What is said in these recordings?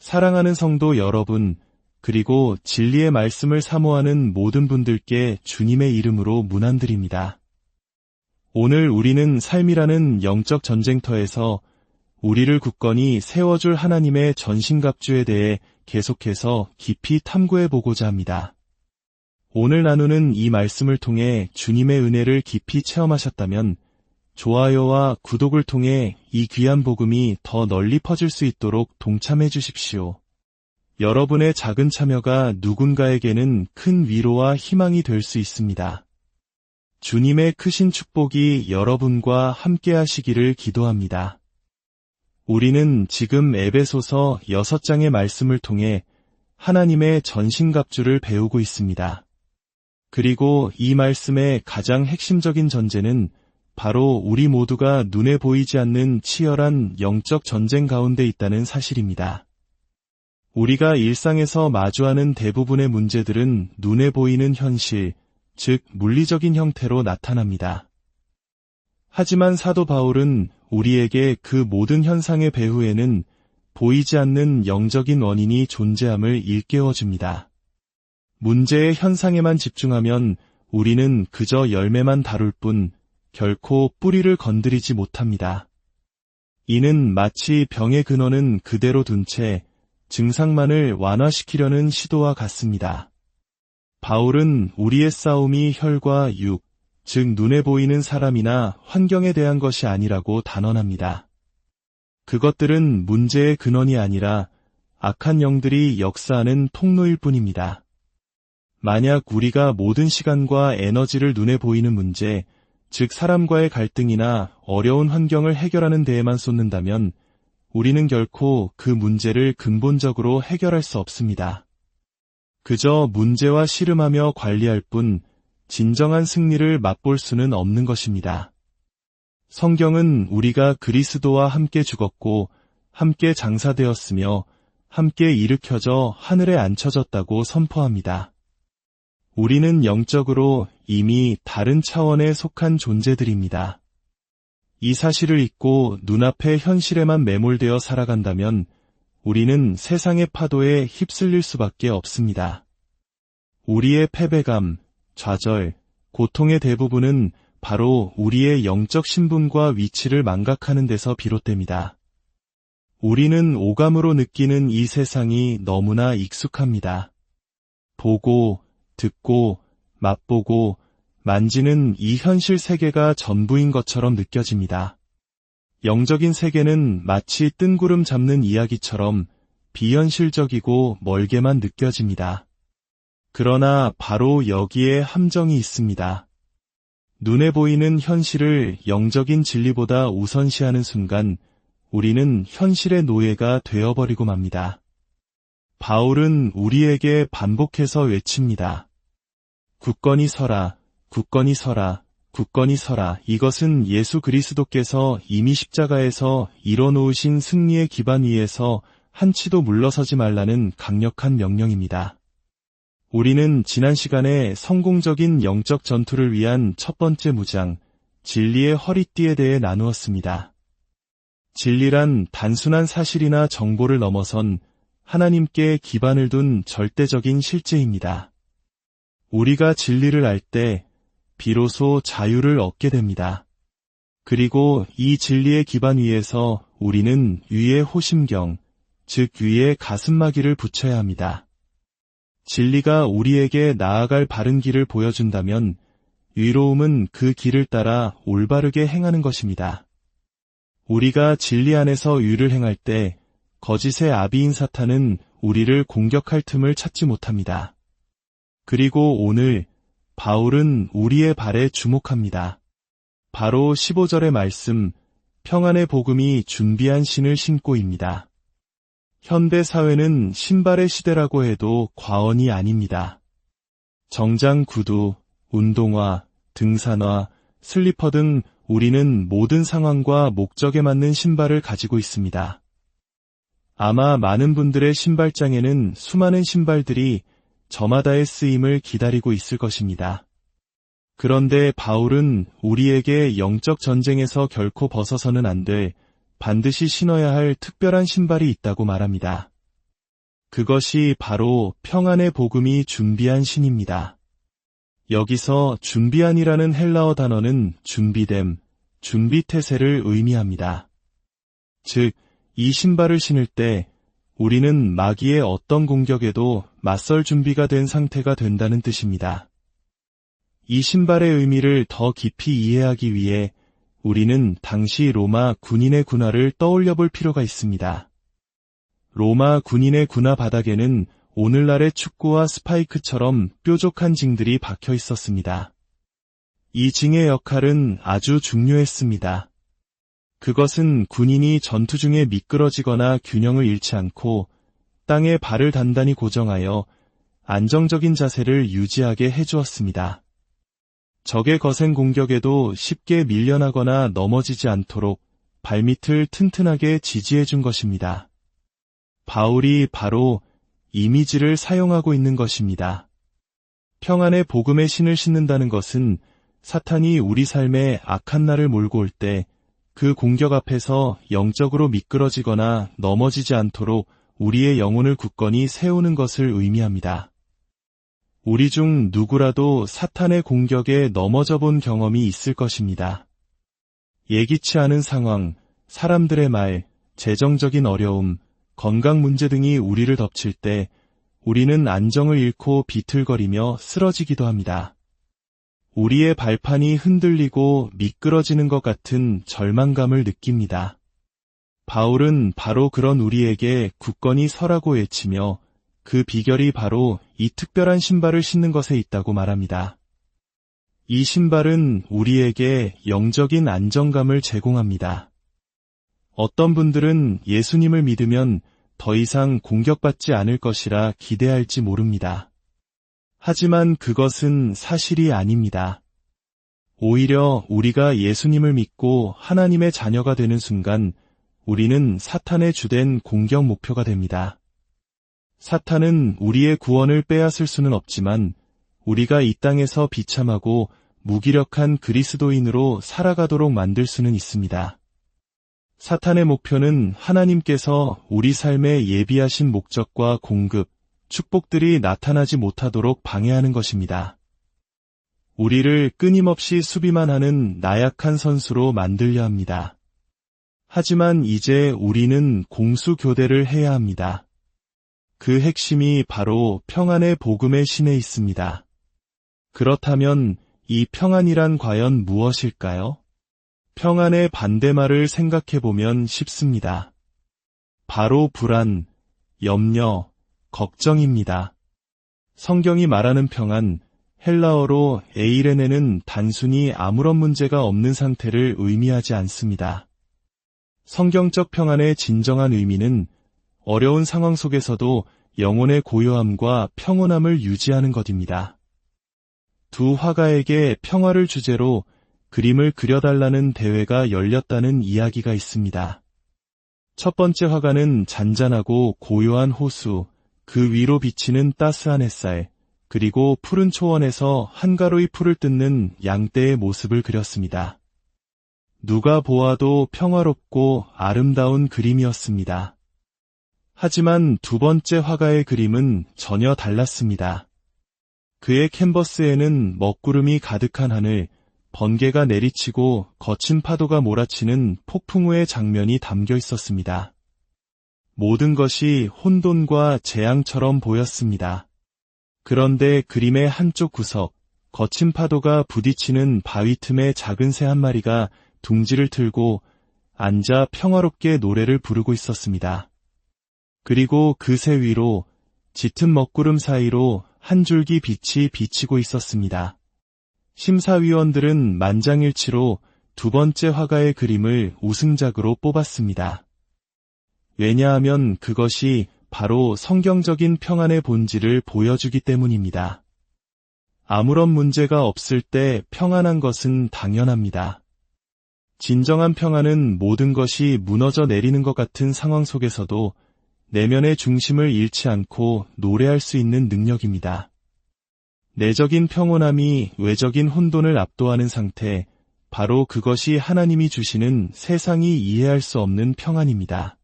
사랑하는 성도 여러분, 그리고 진리의 말씀을 사모하는 모든 분들께 주님의 이름으로 문안드립니다. 오늘 우리는 삶이라는 영적 전쟁터에서 우리를 굳건히 세워줄 하나님의 전신갑주에 대해 계속해서 깊이 탐구해보고자 합니다. 오늘 나누는 이 말씀을 통해 주님의 은혜를 깊이 체험하셨다면 좋아요와 구독을 통해 이 귀한 복음이 더 널리 퍼질 수 있도록 동참해 주십시오. 여러분의 작은 참여가 누군가에게는 큰 위로와 희망이 될 수 있습니다. 주님의 크신 축복이 여러분과 함께 하시기를 기도합니다. 우리는 지금 에베소서 6장의 말씀을 통해 하나님의 전신갑주를 배우고 있습니다. 그리고 이 말씀의 가장 핵심적인 전제는 바로 우리 모두가 눈에 보이지 않는 치열한 영적 전쟁 가운데 있다는 사실입니다. 우리가 일상에서 마주하는 대부분의 문제들은 눈에 보이는 현실, 즉 물리적인 형태로 나타납니다. 하지만 사도 바울은 우리에게 그 모든 현상의 배후에는 보이지 않는 영적인 원인이 존재함을 일깨워줍니다. 문제의 현상에만 집중하면 우리는 그저 열매만 다룰 뿐 결코 뿌리를 건드리지 못합니다. 이는 마치 병의 근원은 그대로 둔 채 증상만을 완화시키려는 시도와 같습니다. 바울은 우리의 싸움이 혈과 육, 즉 눈에 보이는 사람이나 환경에 대한 것이 아니라고 단언합니다. 그것들은 문제의 근원이 아니라 악한 영들이 역사하는 통로일 뿐입니다. 만약 우리가 모든 시간과 에너지를 눈에 보이는 문제, 즉 사람과의 갈등이나 어려운 환경을 해결하는 데에만 쏟는다면 우리는 결코 그 문제를 근본적으로 해결할 수 없습니다. 그저 문제와 씨름하며 관리할 뿐 진정한 승리를 맛볼 수는 없는 것입니다. 성경은 우리가 그리스도와 함께 죽었고 함께 장사되었으며 함께 일으켜져 하늘에 앉혀졌다고 선포합니다. 우리는 영적으로 이미 다른 차원에 속한 존재들입니다. 이 사실을 잊고 눈앞의 현실에만 매몰되어 살아간다면 우리는 세상의 파도에 휩쓸릴 수밖에 없습니다. 우리의 패배감, 좌절, 고통의 대부분은 바로 우리의 영적 신분과 위치를 망각하는 데서 비롯됩니다. 우리는 오감으로 느끼는 이 세상이 너무나 익숙합니다. 보고, 듣고, 맛보고, 만지는 이 현실 세계가 전부인 것처럼 느껴집니다. 영적인 세계는 마치 뜬구름 잡는 이야기처럼 비현실적이고 멀게만 느껴집니다. 그러나 바로 여기에 함정이 있습니다. 눈에 보이는 현실을 영적인 진리보다 우선시하는 순간 우리는 현실의 노예가 되어버리고 맙니다. 바울은 우리에게 반복해서 외칩니다. 굳건히 서라, 굳건히 서라, 굳건히 서라. 이것은 예수 그리스도께서 이미 십자가에서 이뤄놓으신 승리의 기반 위에서 한치도 물러서지 말라는 강력한 명령입니다. 우리는 지난 시간에 성공적인 영적 전투를 위한 첫 번째 무장, 진리의 허리띠에 대해 나누었습니다. 진리란 단순한 사실이나 정보를 넘어선 하나님께 기반을 둔 절대적인 실제입니다. 우리가 진리를 알 때 비로소 자유를 얻게 됩니다. 그리고 이 진리의 기반 위에서 우리는 위의 호심경, 즉 위의 가슴마기를 붙여야 합니다. 진리가 우리에게 나아갈 바른 길을 보여준다면 의로움은 그 길을 따라 올바르게 행하는 것입니다. 우리가 진리 안에서 의를 행할 때 거짓의 아비인 사탄은 우리를 공격할 틈을 찾지 못합니다. 그리고 오늘 바울은 우리의 발에 주목합니다. 바로 15절의 말씀, 평안의 복음이 준비한 신을 신고입니다. 현대 사회는 신발의 시대라고 해도 과언이 아닙니다. 정장 구두, 운동화, 등산화, 슬리퍼 등 우리는 모든 상황과 목적에 맞는 신발을 가지고 있습니다. 아마 많은 분들의 신발장에는 수많은 신발들이 저마다의 쓰임을 기다리고 있을 것입니다. 그런데 바울은 우리에게 영적 전쟁에서 결코 벗어서는 안 될 반드시 신어야 할 특별한 신발이 있다고 말합니다. 그것이 바로 평안의 복음이 준비한 신입니다. 여기서 준비한이라는 헬라어 단어는 준비됨, 준비태세를 의미합니다. 즉, 이 신발을 신을 때 우리는 마귀의 어떤 공격에도 맞설 준비가 된 상태가 된다는 뜻입니다. 이 신발의 의미를 더 깊이 이해하기 위해 우리는 당시 로마 군인의 군화를 떠올려 볼 필요가 있습니다. 로마 군인의 군화 바닥에는 오늘날의 축구와 스파이크처럼 뾰족한 징들이 박혀 있었습니다. 이 징의 역할은 아주 중요했습니다. 그것은 군인이 전투 중에 미끄러지거나 균형을 잃지 않고 땅에 발을 단단히 고정하여 안정적인 자세를 유지하게 해주었습니다. 적의 거센 공격에도 쉽게 밀려나거나 넘어지지 않도록 발밑을 튼튼하게 지지해 준 것입니다. 바울이 바로 이미지를 사용하고 있는 것입니다. 평안의 복음의 신을 신는다는 것은 사탄이 우리 삶에 악한 날을 몰고 올 때 그 공격 앞에서 영적으로 미끄러지거나 넘어지지 않도록 우리의 영혼을 굳건히 세우는 것을 의미합니다. 우리 중 누구라도 사탄의 공격에 넘어져 본 경험이 있을 것입니다. 예기치 않은 상황, 사람들의 말, 재정적인 어려움, 건강 문제 등이 우리를 덮칠 때 우리는 안정을 잃고 비틀거리며 쓰러지기도 합니다. 우리의 발판이 흔들리고 미끄러지는 것 같은 절망감을 느낍니다. 바울은 바로 그런 우리에게 굳건히 서라고 외치며 그 비결이 바로 이 특별한 신발을 신는 것에 있다고 말합니다. 이 신발은 우리에게 영적인 안정감을 제공합니다. 어떤 분들은 예수님을 믿으면 더 이상 공격받지 않을 것이라 기대할지 모릅니다. 하지만 그것은 사실이 아닙니다. 오히려 우리가 예수님을 믿고 하나님의 자녀가 되는 순간 우리는 사탄의 주된 공격 목표가 됩니다. 사탄은 우리의 구원을 빼앗을 수는 없지만 우리가 이 땅에서 비참하고 무기력한 그리스도인으로 살아가도록 만들 수는 있습니다. 사탄의 목표는 하나님께서 우리 삶에 예비하신 목적과 공급, 축복들이 나타나지 못하도록 방해하는 것입니다. 우리를 끊임없이 수비만 하는 나약한 선수로 만들려 합니다. 하지만 이제 우리는 공수교대를 해야 합니다. 그 핵심이 바로 평안의 복음의 신에 있습니다. 그렇다면 이 평안이란 과연 무엇일까요? 평안의 반대말을 생각해보면 쉽습니다. 바로 불안, 염려, 걱정입니다. 성경이 말하는 평안, 헬라어로 에이레네는 단순히 아무런 문제가 없는 상태를 의미하지 않습니다. 성경적 평안의 진정한 의미는 어려운 상황 속에서도 영혼의 고요함과 평온함을 유지하는 것입니다. 두 화가에게 평화를 주제로 그림을 그려달라는 대회가 열렸다는 이야기가 있습니다. 첫 번째 화가는 잔잔하고 고요한 호수, 그 위로 비치는 따스한 햇살, 그리고 푸른 초원에서 한가로이 풀을 뜯는 양떼의 모습을 그렸습니다. 누가 보아도 평화롭고 아름다운 그림이었습니다. 하지만 두 번째 화가의 그림은 전혀 달랐습니다. 그의 캔버스에는 먹구름이 가득한 하늘, 번개가 내리치고 거친 파도가 몰아치는 폭풍우의 장면이 담겨 있었습니다. 모든 것이 혼돈과 재앙처럼 보였습니다. 그런데 그림의 한쪽 구석, 거친 파도가 부딪히는 바위 틈에 작은 새 한 마리가 둥지를 틀고 앉아 평화롭게 노래를 부르고 있었습니다. 그리고 그 새 위로 짙은 먹구름 사이로 한 줄기 빛이 비치고 있었습니다. 심사위원들은 만장일치로 두 번째 화가의 그림을 우승작으로 뽑았습니다. 왜냐하면 그것이 바로 성경적인 평안의 본질을 보여주기 때문입니다. 아무런 문제가 없을 때 평안한 것은 당연합니다. 진정한 평안은 모든 것이 무너져 내리는 것 같은 상황 속에서도 내면의 중심을 잃지 않고 노래할 수 있는 능력입니다. 내적인 평온함이 외적인 혼돈을 압도하는 상태, 바로 그것이 하나님이 주시는 세상이 이해할 수 없는 평안입니다.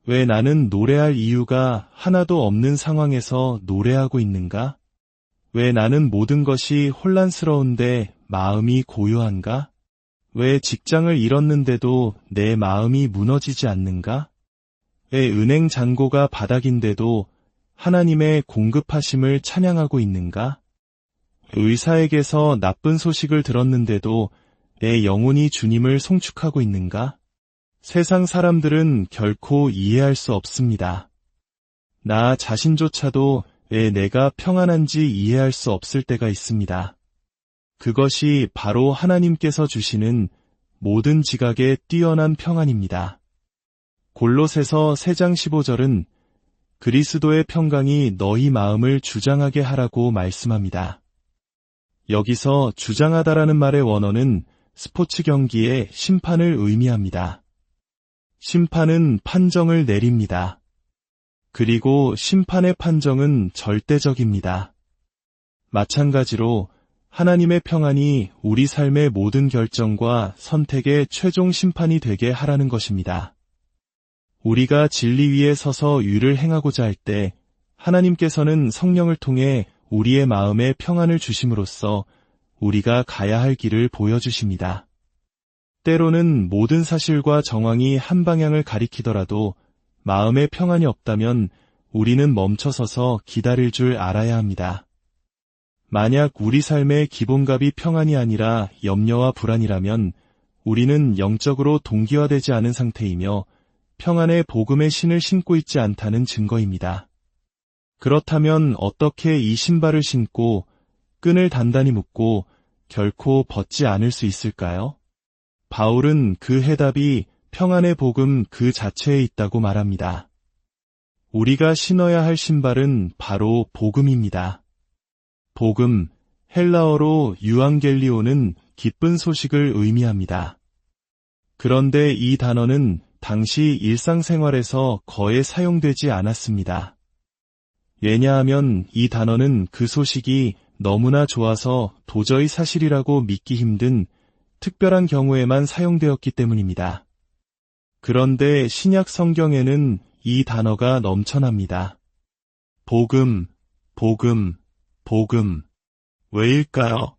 왜 나는 노래할 이유가 하나도 없는 상황에서 노래하고 있는가? 왜 나는 모든 것이 혼란스러운데 마음이 고요한가? 왜 직장을 잃었는데도 내 마음이 무너지지 않는가? 왜 은행 잔고가 바닥인데도 하나님의 공급하심을 찬양하고 있는가? 의사에게서 나쁜 소식을 들었는데도 내 영혼이 주님을 송축하고 있는가? 세상 사람들은 결코 이해할 수 없습니다. 나 자신조차도 왜 내가 평안한지 이해할 수 없을 때가 있습니다. 그것이 바로 하나님께서 주시는 모든 지각에 뛰어난 평안입니다. 골로새서 3장 15절은 그리스도의 평강이 너희 마음을 주장하게 하라고 말씀합니다. 여기서 주장하다라는 말의 원어는 스포츠 경기의 심판을 의미합니다. 심판은 판정을 내립니다. 그리고 심판의 판정은 절대적입니다. 마찬가지로 하나님의 평안이 우리 삶의 모든 결정과 선택의 최종 심판이 되게 하라는 것입니다. 우리가 진리 위에 서서 의를 행하고자 할 때 하나님께서는 성령을 통해 우리의 마음에 평안을 주심으로써 우리가 가야 할 길을 보여주십니다. 때로는 모든 사실과 정황이 한 방향을 가리키더라도 마음에 평안이 없다면 우리는 멈춰서서 기다릴 줄 알아야 합니다. 만약 우리 삶의 기본값이 평안이 아니라 염려와 불안이라면 우리는 영적으로 동기화되지 않은 상태이며 평안의 복음의 신을 신고 있지 않다는 증거입니다. 그렇다면 어떻게 이 신발을 신고 끈을 단단히 묶고 결코 벗지 않을 수 있을까요? 바울은 그 해답이 평안의 복음 그 자체에 있다고 말합니다. 우리가 신어야 할 신발은 바로 복음입니다. 복음, 헬라어로 유앙겔리오는 기쁜 소식을 의미합니다. 그런데 이 단어는 당시 일상생활에서 거의 사용되지 않았습니다. 왜냐하면 이 단어는 그 소식이 너무나 좋아서 도저히 사실이라고 믿기 힘든 특별한 경우에만 사용되었기 때문입니다. 그런데 신약 성경에는 이 단어가 넘쳐납니다. 복음, 복음, 복음. 왜일까요?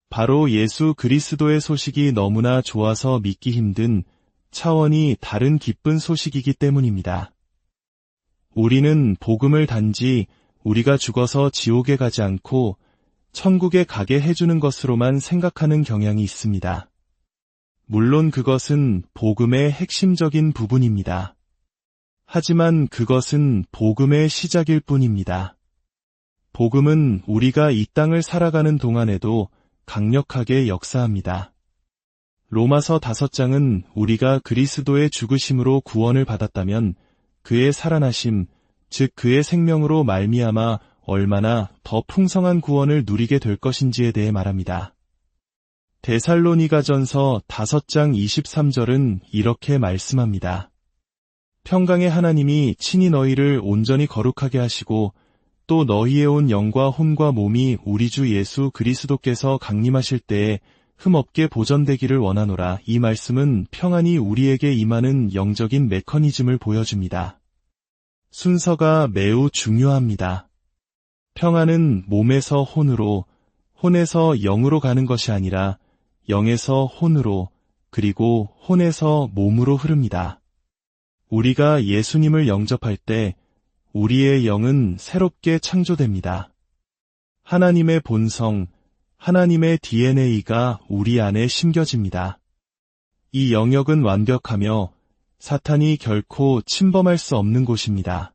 바로 예수 그리스도의 소식이 너무나 좋아서 믿기 힘든 차원이 다른 기쁜 소식이기 때문입니다. 우리는 복음을 단지 우리가 죽어서 지옥에 가지 않고 천국에 가게 해주는 것으로만 생각하는 경향이 있습니다. 물론 그것은 복음의 핵심적인 부분입니다. 하지만 그것은 복음의 시작일 뿐입니다. 복음은 우리가 이 땅을 살아가는 동안에도 강력하게 역사합니다. 로마서 5장은 우리가 그리스도의 죽으심으로 구원을 받았다면 그의 살아나심, 즉 그의 생명으로 말미암아 얼마나 더 풍성한 구원을 누리게 될 것인지에 대해 말합니다. 데살로니가전서 5장 23절은 이렇게 말씀합니다. 평강의 하나님이 친히 너희를 온전히 거룩하게 하시고 또 너희의 온 영과 혼과 몸이 우리 주 예수 그리스도께서 강림하실 때에 흠없게 보전되기를 원하노라. 이 말씀은 평안이 우리에게 임하는 영적인 메커니즘을 보여줍니다. 순서가 매우 중요합니다. 평안은 몸에서 혼으로, 혼에서 영으로 가는 것이 아니라 영에서 혼으로, 그리고 혼에서 몸으로 흐릅니다. 우리가 예수님을 영접할 때 우리의 영은 새롭게 창조됩니다. 하나님의 본성, 하나님의 DNA가 우리 안에 심겨집니다. 이 영역은 완벽하며 사탄이 결코 침범할 수 없는 곳입니다.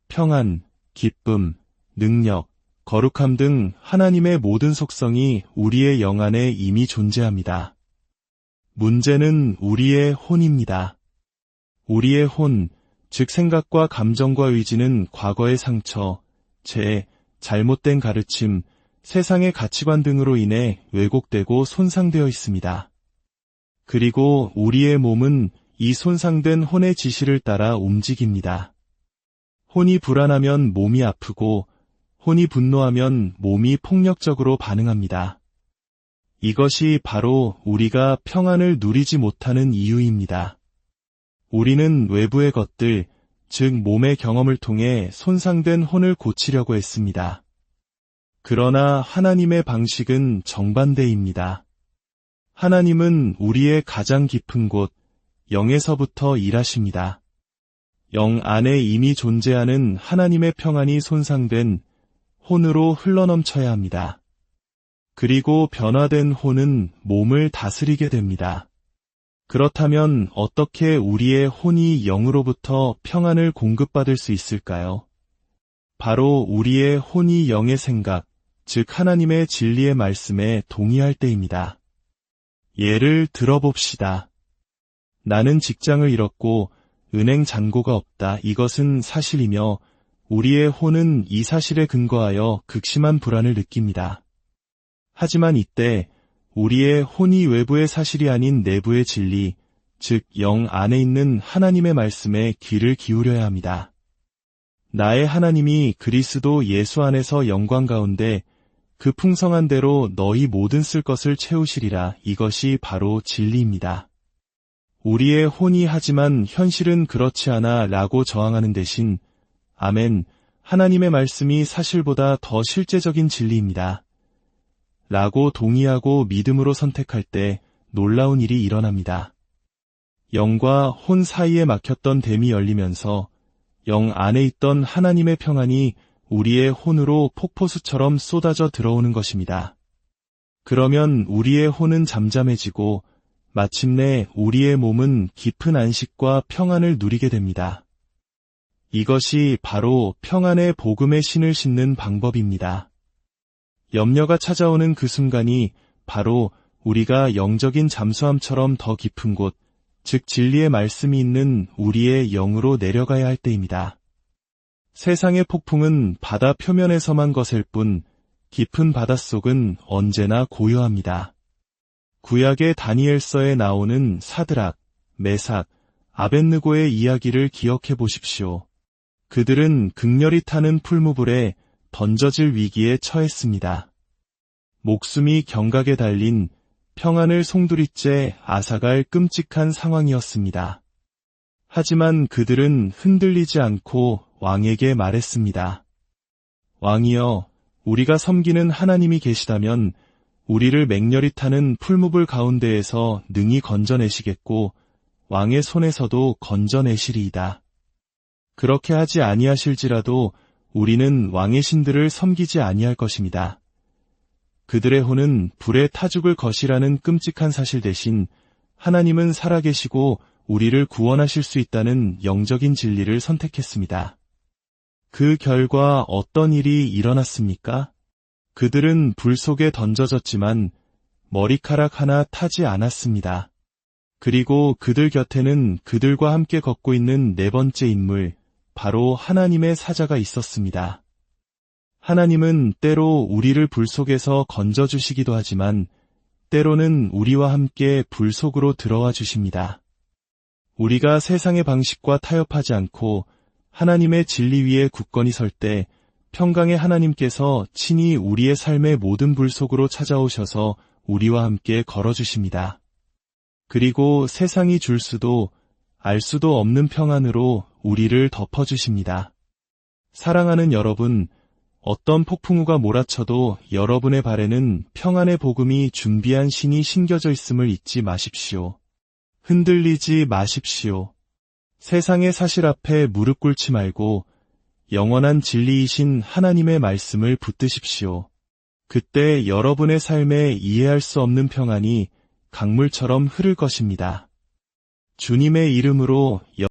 평안, 기쁨, 능력, 거룩함 등 하나님의 모든 속성이 우리의 영 안에 이미 존재합니다. 문제는 우리의 혼입니다. 우리의 혼, 즉 생각과 감정과 의지는 과거의 상처, 죄, 잘못된 가르침, 세상의 가치관 등으로 인해 왜곡되고 손상되어 있습니다. 그리고 우리의 몸은 이 손상된 혼의 지시를 따라 움직입니다. 혼이 불안하면 몸이 아프고 혼이 분노하면 몸이 폭력적으로 반응합니다. 이것이 바로 우리가 평안을 누리지 못하는 이유입니다. 우리는 외부의 것들, 즉 몸의 경험을 통해 손상된 혼을 고치려고 했습니다. 그러나 하나님의 방식은 정반대입니다. 하나님은 우리의 가장 깊은 곳, 영에서부터 일하십니다. 영 안에 이미 존재하는 하나님의 평안이 손상된 혼으로 흘러넘쳐야 합니다. 그리고 변화된 혼은 몸을 다스리게 됩니다. 그렇다면 어떻게 우리의 혼이 영으로부터 평안을 공급받을 수 있을까요? 바로 우리의 혼이 영의 생각, 즉 하나님의 진리의 말씀에 동의할 때입니다. 예를 들어봅시다. 나는 직장을 잃었고 은행 잔고가 없다. 이것은 사실이며 우리의 혼은 이 사실에 근거하여 극심한 불안을 느낍니다. 하지만 이때 우리의 혼이 외부의 사실이 아닌 내부의 진리, 즉 영 안에 있는 하나님의 말씀에 귀를 기울여야 합니다. 나의 하나님이 그리스도 예수 안에서 영광 가운데 그 풍성한 대로 너희 모든 쓸 것을 채우시리라. 이것이 바로 진리입니다. 우리의 혼이 하지만 현실은 그렇지 않아 라고 저항하는 대신 아멘, 하나님의 말씀이 사실보다 더 실제적인 진리입니다. 라고 동의하고 믿음으로 선택할 때 놀라운 일이 일어납니다. 영과 혼 사이에 막혔던 댐이 열리면서 영 안에 있던 하나님의 평안이 우리의 혼으로 폭포수처럼 쏟아져 들어오는 것입니다. 그러면 우리의 혼은 잠잠해지고 마침내 우리의 몸은 깊은 안식과 평안을 누리게 됩니다. 이것이 바로 평안의 복음의 신을 신는 방법입니다. 염려가 찾아오는 그 순간이 바로 우리가 영적인 잠수함처럼 더 깊은 곳, 즉 진리의 말씀이 있는 우리의 영으로 내려가야 할 때입니다. 세상의 폭풍은 바다 표면에서만 거셀 뿐 깊은 바닷속은 언제나 고요합니다. 구약의 다니엘서에 나오는 사드락, 메삭, 아벳느고의 이야기를 기억해 보십시오. 그들은 극렬히 타는 풀무불에 던져질 위기에 처했습니다. 목숨이 경각에 달린 평안을 송두리째 앗아갈 끔찍한 상황이었습니다. 하지만 그들은 흔들리지 않고 왕에게 말했습니다. 왕이여, 우리가 섬기는 하나님이 계시다면 우리를 맹렬히 타는 풀무불 가운데에서 능히 건져내시겠고 왕의 손에서도 건져내시리이다. 그렇게 하지 아니하실지라도 우리는 왕의 신들을 섬기지 아니할 것입니다. 그들의 혼은 불에 타 죽을 것이라는 끔찍한 사실 대신 하나님은 살아계시고 우리를 구원하실 수 있다는 영적인 진리를 선택했습니다. 그 결과 어떤 일이 일어났습니까? 그들은 불 속에 던져졌지만 머리카락 하나 타지 않았습니다. 그리고 그들 곁에는 그들과 함께 걷고 있는 네 번째 인물, 바로 하나님의 사자가 있었습니다. 하나님은 때로 우리를 불 속에서 건져주시기도 하지만 때로는 우리와 함께 불 속으로 들어와 주십니다. 우리가 세상의 방식과 타협하지 않고 하나님의 진리 위에 굳건히 설 때 평강의 하나님께서 친히 우리의 삶의 모든 불 속으로 찾아오셔서 우리와 함께 걸어주십니다. 그리고 세상이 줄 수도 알 수도 없는 평안으로 우리를 덮어주십니다. 사랑하는 여러분, 어떤 폭풍우가 몰아쳐도 여러분의 발에는 평안의 복음이 준비한 신이 신겨져 있음을 잊지 마십시오. 흔들리지 마십시오. 세상의 사실 앞에 무릎 꿇지 말고 영원한 진리이신 하나님의 말씀을 붙드십시오. 그때 여러분의 삶에 이해할 수 없는 평안이 강물처럼 흐를 것입니다. 주님의 이름으로